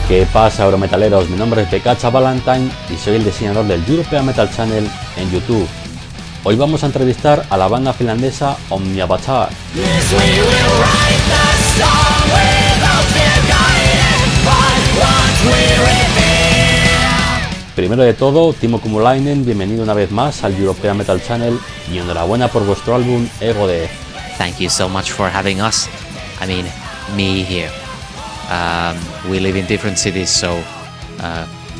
¿Qué pasa, eurometaleros? Mi nombre es Vegazza y soy el diseñador del European Metal Channel en YouTube. Hoy vamos a entrevistar a la banda finlandesa Omniavatar. Primero de todo, Timo Komulainen, bienvenido una vez más al European Metal Channel y enhorabuena por vuestro álbum Ego Death. Thank you so much for having us. I mean, me here. We live in different cities, so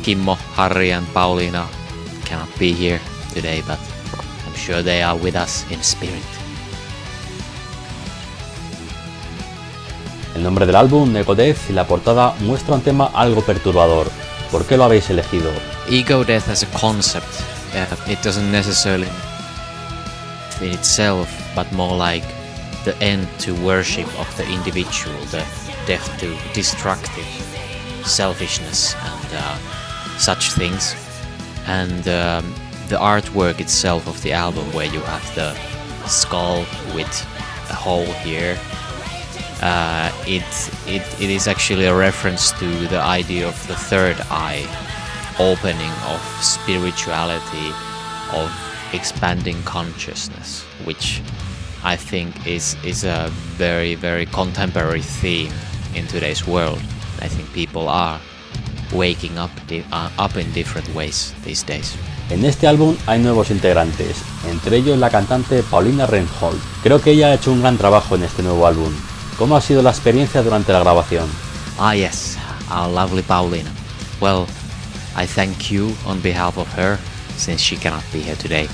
Kimmo, Harri and Pauliina cannot be here today, but I'm sure they are with us in spirit. El nombre del álbum, Ego Death, y la portada muestra un tema algo perturbador. ¿Por qué lo habéis elegido? Ego death as a concept, it doesn't necessarily in itself, but more like the end to worship of the individual, the death to destructive selfishness and such things. And the artwork itself of the album, where you have the skull with a hole here, it is actually a reference to the idea of the third eye, opening of spirituality, of expanding consciousness, which I think is a very, very contemporary theme in today's world. I think people are waking up in different ways these days. En este álbum hay nuevos integrantes, entre ellos la cantante Pauliina Renholm. Creo que ella ha hecho un gran trabajo en este nuevo álbum. ¿Cómo ha sido la experiencia durante la grabación? Yes, our lovely Pauliina. Well, I thank you on behalf of her, since she cannot be here today.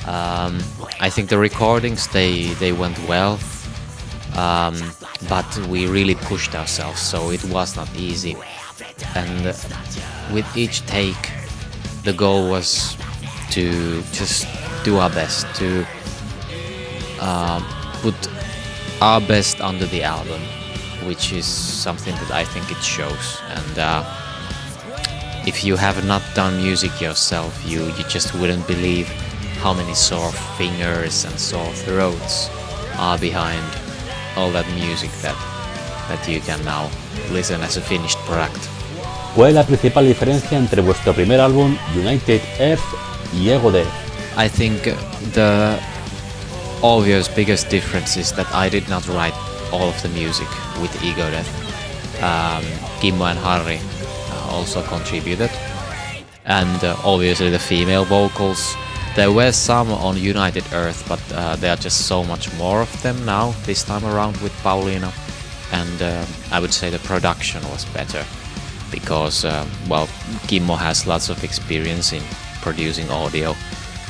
I think the recordings, they went well, but we really pushed ourselves, so it was not easy. And with each take, the goal was to just do our best, to put our best under the album, which is something that I think it shows. And if you have not done music yourself, you just wouldn't believe how many sore fingers and sore throats are behind all that music that you can now listen as a finished product. ¿Cuál es la principal diferencia entre vuestro primer álbum, United Earth, y Ego Death? I think the obvious biggest difference is that I did not write all of the music with Ego Death. Kimmo and Harri also contributed, and obviously the female vocals. There were some on United Earth, but there are just so much more of them now, this time around with Pauliina. And I would say the production was better, because, Kimmo has lots of experience in producing audio.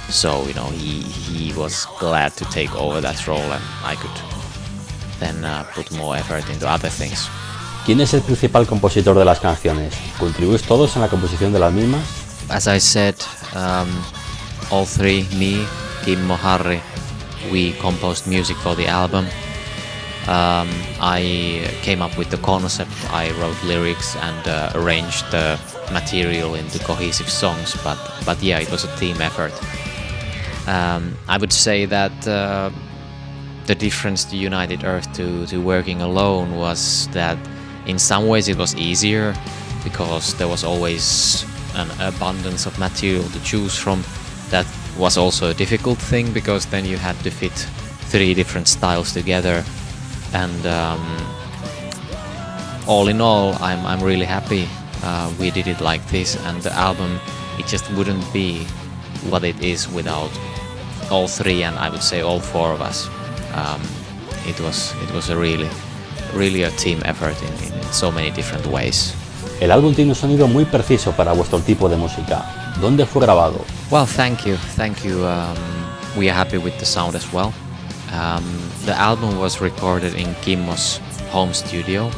So, he was glad to take over that role, and I could then put more effort into other things. ¿Quién es el principal compositor de las canciones? ¿Contribuís todos en la composición de las mismas? As I said, all three, me, Kimmo, Harri, we composed music for the album. I came up with the concept, I wrote lyrics and arranged the material into cohesive songs, but yeah, it was a team effort. I would say that the difference to United Earth to working alone was that in some ways it was easier, because there was always an abundance of material to choose from. That was also a difficult thing, because then you had to fit 3 different styles together. And all in all, I'm really happy we did it like this, and the album, it just wouldn't be what it is without all 3, and I would say all 4 of us. It was a really a team effort in so many different ways. El álbum tiene un sonido muy preciso para vuestro tipo de música. ¿Dónde fue grabado? Well, thank you. We are happy with the sound as well. The album was recorded in Kimmo's home studio.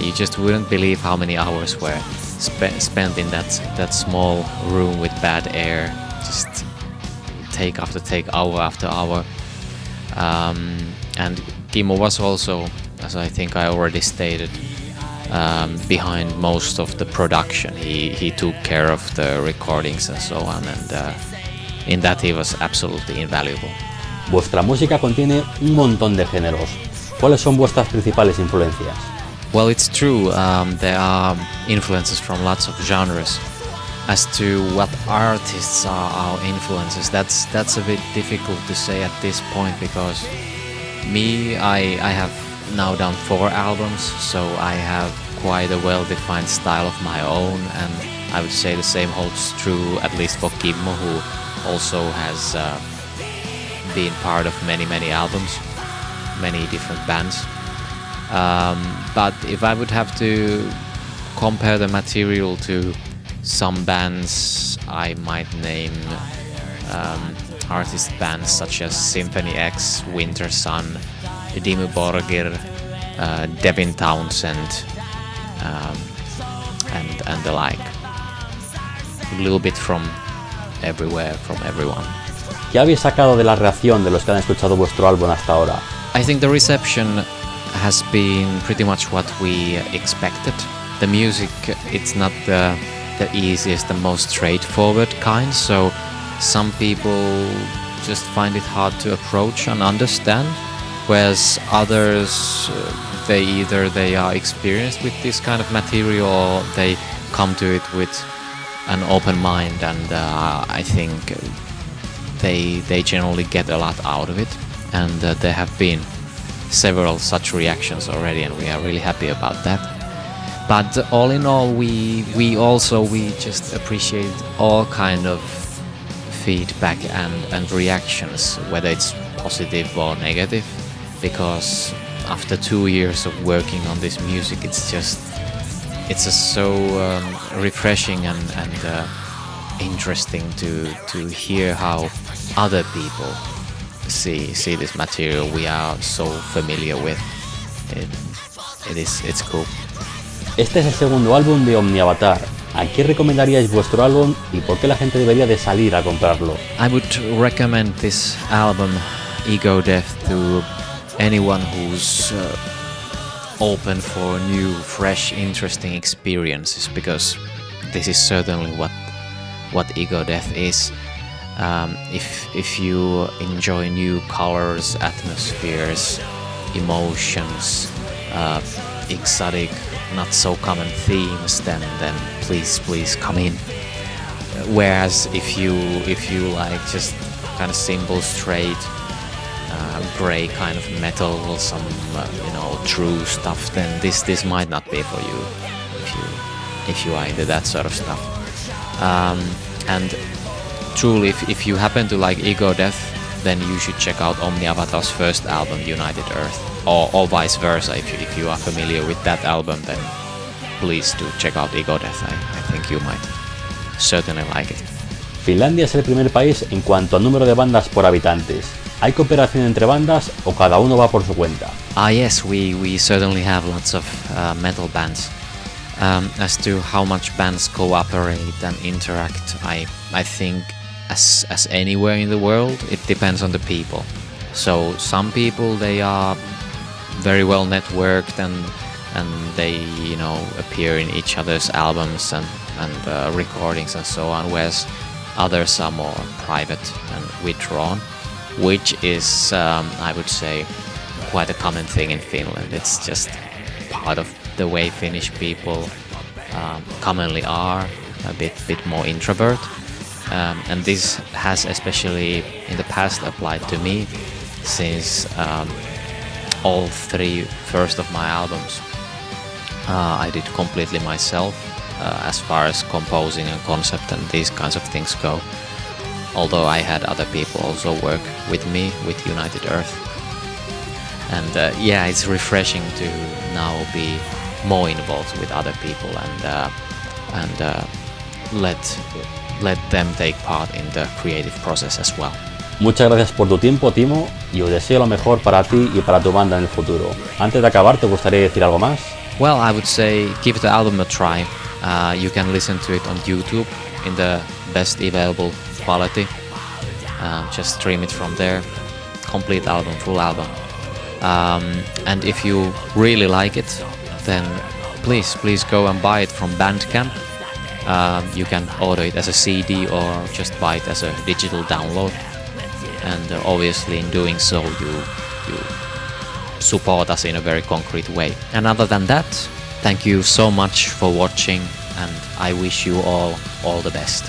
You just wouldn't believe how many hours were spent in that small room with bad air, just take after take, hour after hour. And Timo was also, as I think I already stated, behind most of the production. He took care of the recordings and so on, and in that he was absolutely invaluable. Vuestra música contiene un montón de géneros. ¿Cuáles son vuestras principales influencias? Well, it's true. There are influences from lots of genres. As to what artists are our influences, that's a bit difficult to say at this point, because I have now done 4 albums, so I have quite a well-defined style of my own, and I would say the same holds true at least for Kimmo, who also has been part of many albums, many different bands. But if I would have to compare the material to some bands, I might name artist bands such as Symphony X, Winter Sun, Dimmu Borgir, Devin Townsend, and the like. A little bit from everywhere, from everyone. ¿Qué habéis sacado de la reacción de los que han escuchado vuestro álbum hasta ahora? I think the reception has been pretty much what we expected. The music, it's not the easiest, the most straightforward kind, so some people just find it hard to approach and understand, whereas others, they are experienced with this kind of material, or they come to it with an open mind, and I think they generally get a lot out of it, and there have been several such reactions already, and we are really happy about that. But all in all, we just appreciate all kind of feedback and reactions, whether it's positive or negative, because after 2 years of working on this music, it's just so refreshing and interesting to hear how other people see this material we are so familiar with. It's cool. Este es el segundo álbum de Omniavatar. ¿A quién recomendaríais vuestro álbum y por qué la gente debería de salir a comprarlo? I would recommend this album, Ego Death, to anyone who's open for new, fresh, interesting experiences, because this is certainly what Ego Death is. If you enjoy new colors, atmospheres, emotions, exotic, not so common themes, then please come in. Whereas if you like just kind of simple, straight, grey kind of metal, or some true stuff, then this might not be for you if you are into that sort of stuff. And truly, if you happen to like Ego Death, then you should check out Omniavatar's first album, United Earth, or vice versa. If you are familiar with that album, then please do check out Ego Death. I think you might certainly like it. Finlandia es el primer país en cuanto a número de bandas por habitantes. ¿Hay cooperación entre bandas o cada uno va por su cuenta? Yes, we certainly have lots of metal bands. As to how much bands cooperate and interact, I think as anywhere in the world, it depends on the people. So some people, they are very well networked and they appear in each other's albums and recordings and so on, whereas others are more private and withdrawn, which is I would say quite a common thing in Finland. It's just part of the way Finnish people commonly are, a bit more introvert, and this has especially in the past applied to me, since all 3 first of my albums I did completely myself, as far as composing and concept and these kinds of things go, although I had other people also work with me with United Earth. And it's refreshing to now be more involved with other people and let them take part in the creative process as well. Muchas gracias por tu tiempo, Timo, y os deseo lo mejor para ti y para tu banda en el futuro. Antes de acabar, ¿te gustaría decir algo más? Well, I would say give the album a try. You can listen to it on YouTube in the best available quality. Just stream it from there. Complete album, full album. And if you really like it, then please go and buy it from Bandcamp. You can order it as a CD or just buy it as a digital download. And obviously in doing so, you support us in a very concrete way. And other than that, thank you so much for watching, and I wish you all the best.